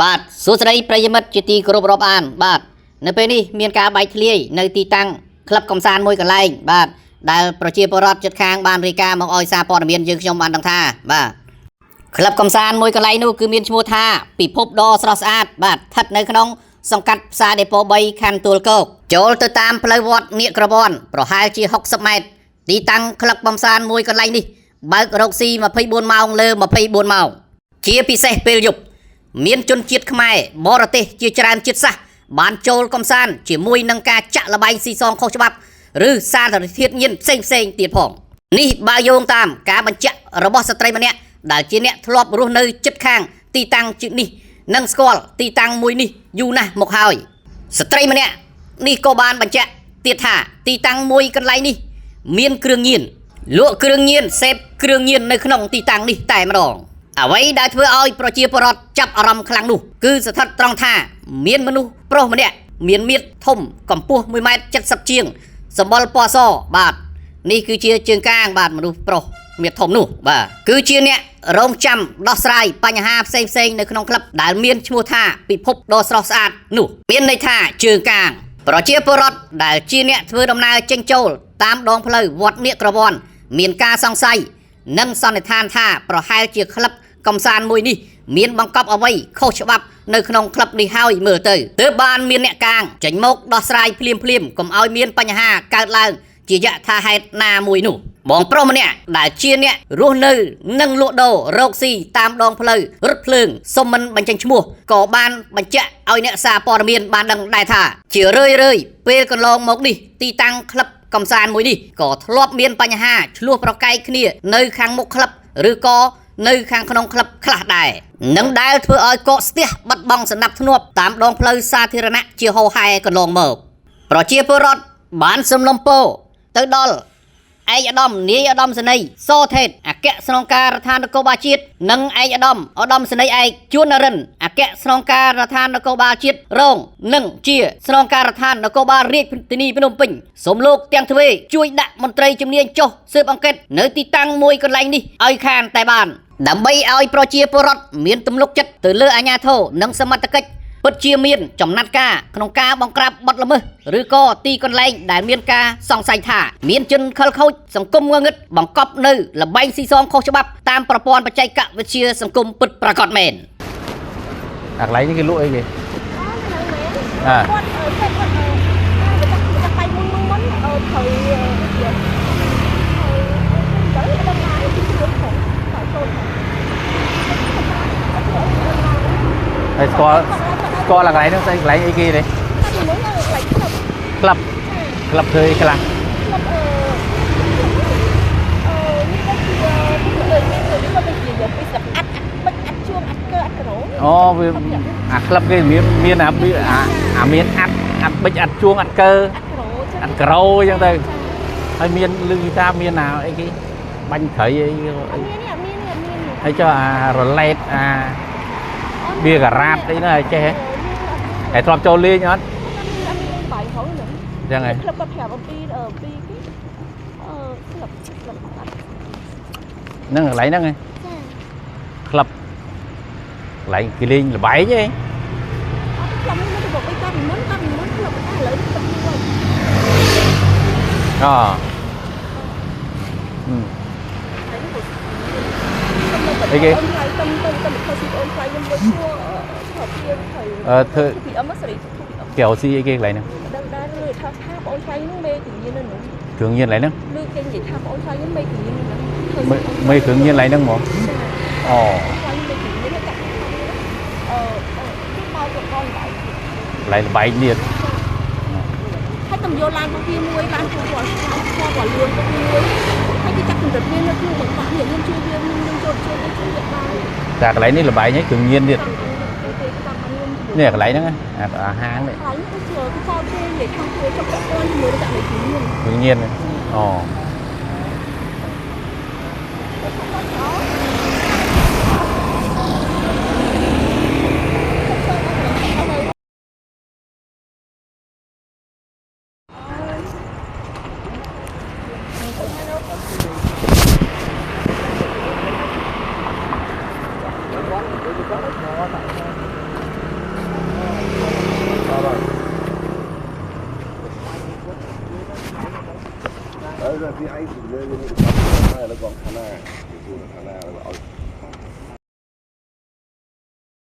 បាទសួស្តីប្រិយមិត្តជាទីគោរពរាប់អានបាទនៅពេលនេះមានការបែកធ្លាយនៅទីតាំងក្លឹបកំសាន្តមួយកន្លែងបាទដែលប្រជាពលរដ្ឋជិតខាងបានរាយការណ៍មកឲ្យសារព័ត៌មានយើងខ្ញុំបានដឹងថាបាទក្លឹបកំសាន្តមួយកន្លែងនោះគឺមានឈ្មោះថាពិភពដ៏ស្រស់ស្អាតបាទស្ថិតនៅក្នុងសង្កាត់ផ្សារដេប៉ូ3ខណ្ឌទួលគោកចូលទៅតាមផ្លូវវត្តនៀកក្រវ័នប្រហែលជា60ម៉ែត្រទីតាំងក្លឹបកំសាន្តមួយកន្លែងនេះបើករកស៊ី24ម៉ោងលើ24ម៉ោងជាពិសេសពេលយប់មានជនជាតិខ្មែរបរទេសជាច្រើនជាតិសាសន៍បានចូលកំសាន្តជាមួយនឹងការចាក់ល្បែងស៊ីសងខុសច្បាប់ឬសារធាតុញៀនផ្សេងទៀតផងនេះបើយោងតាមការបញ្ជាក់របស់ស្ត្រីម្នាក់ដែលជាអ្នកធ្លាប់រស់នៅជិតខាងទីតាំងជិតនេះនិងស្គាល់ទីតាំងមួយនេះយូរណាស់មកហើយស្ត្រីម្នាក់នេះក៏បានបញ្ជាក់ទៀតថាទីតាំងមួយកន្លែងនេះមានគ្រឿងញៀនលក់គ្រឿងញៀនសេពគ្រឿងញៀននៅក្នុងទីតាំងនេះតែម្ដងអ្វីដែលធ្វើឲ្យប្រជាពលរដ្ឋចាប់អារម្មណ៍ខ្លាំងនោះគឺស្ថិតត្រង់ថាមានមនុស្សប្រុសម្នាក់មានមាឌធំកម្ពស់1.70 ម៉ែត្រជាងសម្បុរពណ៌សបាទនេះគឺជាជើងកាងបាទមនុស្សប្រុសមាឌធំនោះបាទគឺជាអ្នករងចាំដោះស្រាយបញ្ហាផ្សេងនៅក្នុងក្លឹបដែលមានឈ្មោះថាពិភពដ៏ស្រស់ស្អាតនោះមានន័យថាជើងកាងប្រជាពលរដ្ឋដែលជាអ្នកធ្វើដំណើរចេញចូលតាមដងផ្លូវវត្តនៀកក្រវ័នមានការសង្ស័យនិងសន្និដ្ឋានថាប្រហែលជាក្លឹបកំសាន្តមួយនេះមានបង្កប់អ្វីខុសច្បាប់នៅក្នុងក្លឹបនេះហើយមើលទៅទើបបានមានអ្នកកាងចេញមកដោះស្រាយភ្លាមកុំឲ្យមានបញ្ហាកើតឡើងជាយថាហេតុណាមួយនោះបងប្រុសម្នាក់ដែលជាអ្នករស់នៅនិងលក់ដូររកស៊ីតាមដងផ្លូវរថភ្លើងសុំមិនបញ្ចេញឈ្មោះក៏បានបញ្ជាក់ឲ្យអ្នកសារព័ត៌មានបានដឹងដែរថាជារឿយពេលកន្លងមកនេះទីតាំងក្លឹបកំសាន្តមួយនេះក៏ធ្លាប់មានបញ្ហាឆ្លោះប្រកែកគ្នានៅខាងមុខក្លឹបឬក៏នៅខាងក្នុងក្លឹបខ្លះដែរនឹងដែលធ្វើឲ្យកកស្ទះបាត់បង់សណ្ដាប់ធ្នាប់តាមដងផ្លូវសាធារណៈជាហូរហែកន្លងមកប្រជាពលរដ្ឋបានសំឡុំពរទៅដល់ឯកឧត្តមនាយឧត្តមសេនីយ៍សថេតអគ្គស្នងការដ្ឋាននគរបាលជាតិនិងឯកឧត្តមសេនីយ៍ឯកជួននរិនអគ្គស្នងការដ្ឋាននគរបាលជាតិរងនិងជាស្នងការដ្ឋាននគរបាលរាជធានីភ្នំពេញសូមលោកទាំងទ្វេជួយដាក់មន្ត្រីជំនាញចុះស៊ើបអង្កេតនៅទីតាំងមួយកន្លែងនេះឲ្យខានតែបានដើម្បីឲ្យប្រជាពលរដ្ឋមានទំនុកចិត្តទៅលើអាជ្ញាធរនិងសមត្ថកិច្ចពិតជាមានចំណាត់ការក្នុងការបង្ក្រាបបទល្មើសឬក៏ទីកន្លែងដែលមានការសង្ស័យថាមានជនខិលខូចសង្គមងងឹតបង្កប់នៅល្បែងស៊ីសងខុសច្បាប់តាមប្រព័ន្ធបច្ចេកវិទ្យាសង្គមពិតប្រាកដមែនអាកន្លែងនេះគេលក់អីគេហើយស្គាល់កន្លែងហ្នឹងស្អីកន្លែងអីគេនេះក្លឹបធ្វើអីខ្លះអូវាអាក្លឹបគេមានអាមានអាត់បិចអាត់ជួងអាត់កើអាត់ក្រូអញ្ចឹងទៅហើយមានលឺថាមានអីគេបាញ់ត្រីអីហើយចុះអារ៉លេតអាបៀការ៉ាតអីហ្នឹងចេះហ៎តែធ្លាប់ចូលលេងអត់ចឹងហ៎ក្លឹបគាត់ប្រាប់អំពីហ្នឹងកន្លែងហ្នឹងហ៎ក្លឹបកន្លែងគេលេងល្បែងហ៎អីគេធ្វើកែវស៊ីអីគេកន្លែងហ្នឹងគ្រឿងញៀនកន្លែងហ្នឹងមេគ្រឿងញៀនកន្លែងហ្នឹងហ្មងអូកន្លែងល្បែងទៀតហើយតំយោឡានរបស់វាមួយឡានគាត់គាត់លឿនមួយហើយគេចាក់កម្រិតវានៅក្នុងបង្កក់នេះយើងជួយវានឹងចូលបានតែកន្លែងនេះល្បែងហ្នឹងគ្រឿងញៀនទៀតនេះកន្លែងហ្នឹងអាហាងនេះគ្រឿងញៀនអូ แล้วที่ไอ้ถึงเลยนี่ก็ทำหน้าแล้วก็ข้างหน้าดูข้างหน้าแล้วเอา